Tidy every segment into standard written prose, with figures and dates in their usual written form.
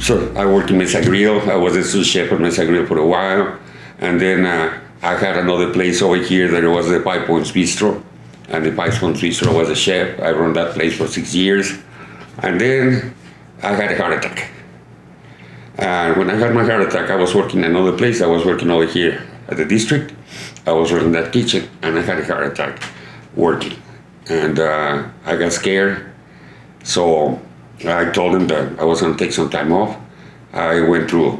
So I worked in Mesa Grill. I was a sous chef at Mesa Grill for a while. And then I had another place over here that was the Five Points Bistro. And the Five Points Bistro was a chef. I run that place for 6 years. And then I had a heart attack. And when I had my heart attack, I was working another place. I was working over here at the district. I was running that kitchen, and I had a heart attack working. And I got scared. So I told him that I was going to take some time off. I went through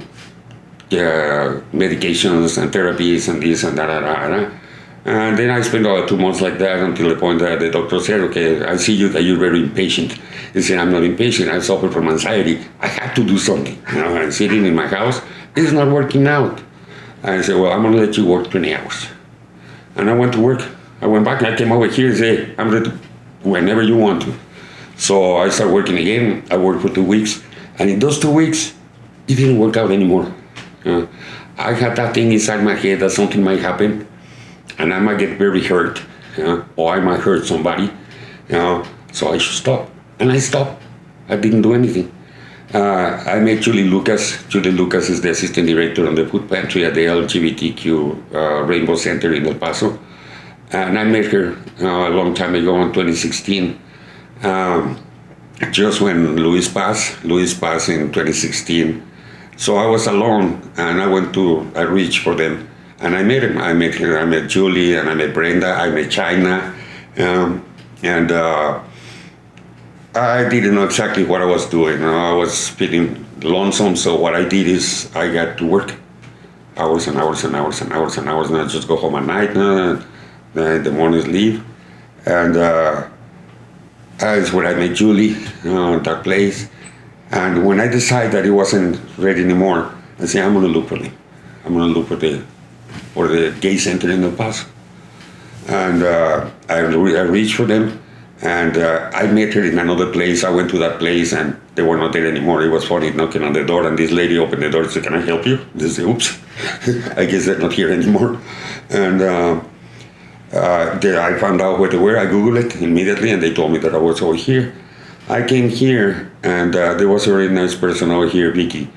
medications and therapies and this and that. And then I spent about 2 months like that until the point that the doctor said, okay, I see you that you're very impatient. He said, I'm not impatient. I suffer from anxiety. I have to do something. I'm sitting in my house. It's not working out. I said, well, I'm going to let you work 20 hours. And I went to work. I went back and I came over here and said, I'm ready whenever you want to. So I started working again. I worked for 2 weeks. And in those 2 weeks, it didn't work out anymore. I had that thing inside my head that something might happen and I might get very hurt, or I might hurt somebody. So I should stop. And I stopped. I didn't do anything. I met Julie Lucas. Julie Lucas is the assistant director on the food pantry at the LGBTQ Rainbow Center in El Paso. And I met her a long time ago in 2016. Just when Luis passed in 2016. So I was alone, and I reached for them, and I met him. I met her, I met Julie, and I met Brenda, I met China, and I didn't know exactly what I was doing. I was feeling lonesome, so what I did is I got to work hours and hours and hours and hours and hours, and I just go home at night, then in the mornings leave, and that's where I met Julie, that place. And when I decided that it wasn't ready anymore, I said, I'm going to look for them. I'm going to look for the gay center in El Paso. And I reached for them, and I met her in another place. I went to that place, and they were not there anymore. It was funny, knocking on the door, and this lady opened the door and said, can I help you? They said, oops, I guess they're not here anymore. And I found out where they were. I Googled it immediately, and they told me that I was over here. I came here, and there was a very nice person over here, Vicky.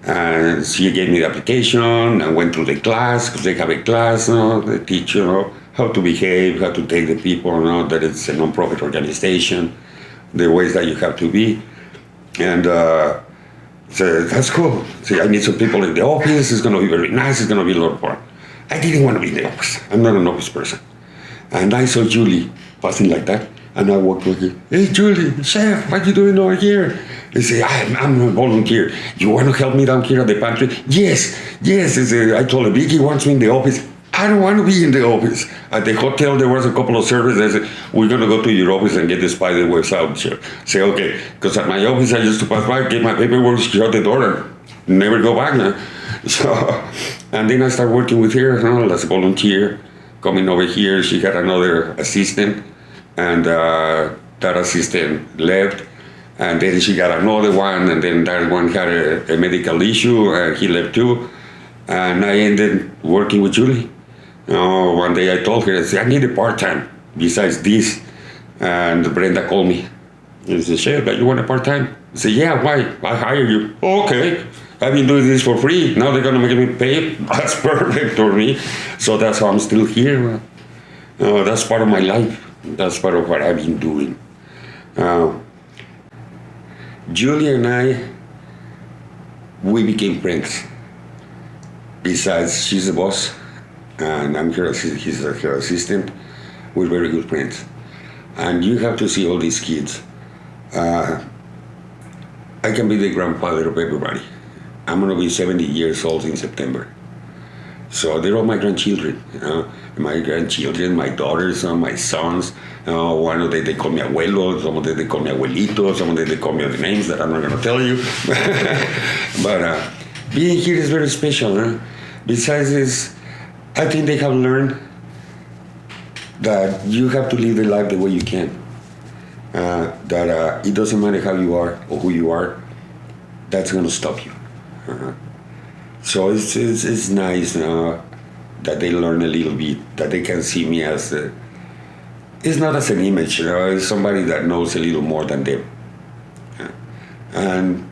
And she gave me the application. I went through the class, because they have a class, they teach, how to behave, how to take the people, that it's a non-profit organization, the ways that you have to be. And so that's cool. See, I need some people in the office. It's going to be very nice. It's going to be a lot of fun. I didn't want to be in the office. I'm not an office person. And I saw Julie passing like that. And I walked over here. Hey, Julie, chef, what you doing over here? They say, I'm a volunteer. You want to help me down here at the pantry? Yes. I told her, Vicky wants me in the office. I don't want to be in the office. At the hotel, there was a couple of servers. They said, we're going to go to your office and get the spider webs out, chef. Say, okay. Because at my office, I used to pass by, get my paperwork, shut the door, and never go back now. So, and then I started working with her as a volunteer. Coming over here, she had another assistant. And that assistant left, and then she got another one, and then that one had a medical issue, and he left too. And I ended working with Julie. One day I told her, I said, I need a part-time besides this. And Brenda called me. She said, chef, you want a part-time? I said, yeah, why? I hire you. Oh, okay. I've been doing this for free. Now they're going to make me pay. That's perfect for me. So that's how I'm still here. That's part of my life. That's part of what I've been doing. Julia and I, we became friends. Besides, she's the boss, and I'm her assistant. We're very good friends. And you have to see all these kids. I can be the grandfather of everybody. I'm going to be 70 years old in September. So they're all my grandchildren. My grandchildren, my daughters, my sons. One of them, they call me abuelo. Some of them, they call me abuelito. Some of them, they call me other names that I'm not going to tell you. But being here is very special. Besides this, I think they have learned that you have to live the life the way you can. That it doesn't matter how you are or who you are. That's going to stop you. So it's nice that they learn a little bit, that they can see me as it's not as an image, it's somebody that knows a little more than them. And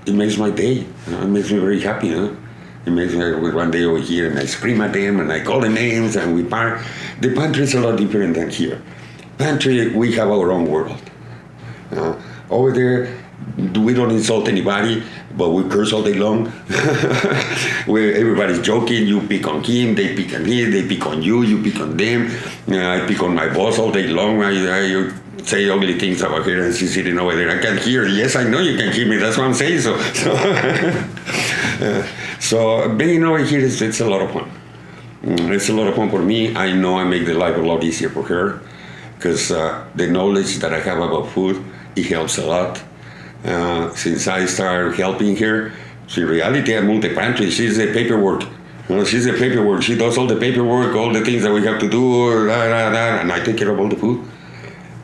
it makes my day. It makes me very happy. It makes me one day over here and I scream at them and I call them names and we park. The pantry is a lot different than here. Pantry, we have our own world. Over there, we don't insult anybody, but we curse all day long. Where everybody's joking, you pick on him, they pick on him, they pick on you, you pick on them. I pick on my boss all day long. I say ugly things about her and she's sitting over there. I can't hear. Yes, I know you can hear me. That's what I'm saying. So being over here, it's a lot of fun. It's a lot of fun for me. I know I make the life a lot easier for her because the knowledge that I have about food, it helps a lot. Since I started helping her, so in reality, I moved the pantry. She's the paperwork. She's the paperwork. She does all the paperwork, all the things that we have to do, and I take care of all the food.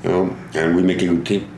And we make a good team.